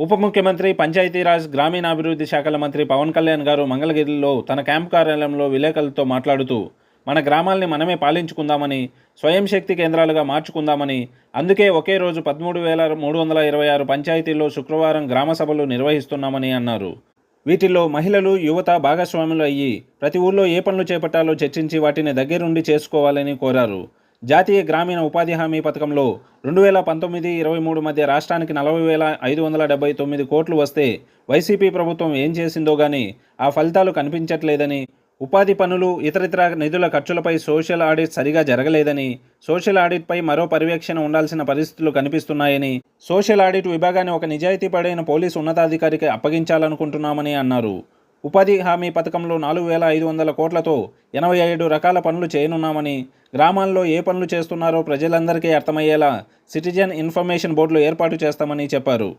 ఉప ముఖ్యమంత్రి, పంచాయతీరాజ్, గ్రామీణాభివృద్ధి శాఖల మంత్రి పవన్ కళ్యాణ్ గారు మంగళగిరిలో తన క్యాంపు కార్యాలయంలో విలేకరులతో మాట్లాడుతూ, మన గ్రామాల్ని మనమే పాలించుకుందామని, స్వయం శక్తి కేంద్రాలుగా మార్చుకుందామని, అందుకే ఒకే రోజు 13,326 పంచాయతీల్లో శుక్రవారం గ్రామ సభలు నిర్వహిస్తున్నామని అన్నారు. వీటిల్లో మహిళలు, యువత భాగస్వాములు అయ్యి ప్రతి ఊళ్ళో ఏ పనులు చేపట్టాలో చర్చించి వాటిని దగ్గరుండి చేసుకోవాలని కోరారు. జాతీయ గ్రామీణ ఉపాధి హామీ పథకంలో 2019-23 మధ్య రాష్ట్రానికి 40,579 కోట్లు వస్తే వైసీపీ ప్రభుత్వం ఏం చేసిందో గానీ ఆ ఫలితాలు కనిపించట్లేదని, ఉపాధి పనులు, ఇతరితర నిధుల ఖర్చులపై సోషల్ ఆడిట్ సరిగా జరగలేదని, సోషల్ ఆడిట్పై మరో పర్యవేక్షణ ఉండాల్సిన పరిస్థితులు కనిపిస్తున్నాయని, సోషల్ ఆడిట్ విభాగాన్ని ఒక నిజాయితీ పడైన పోలీసు ఉన్నతాధికారికి అప్పగించాలనుకుంటున్నామని అన్నారు. ఉపాధి హామీ పథకంలో 4,500 కోట్లతో 87 రకాల పనులు చేయనున్నామని, గ్రామాల్లో ఏ పనులు చేస్తున్నారో ప్రజలందరికీ అర్థమయ్యేలా సిటిజన్ ఇన్ఫర్మేషన్ బోర్డులు ఏర్పాటు చేస్తామని చెప్పారు.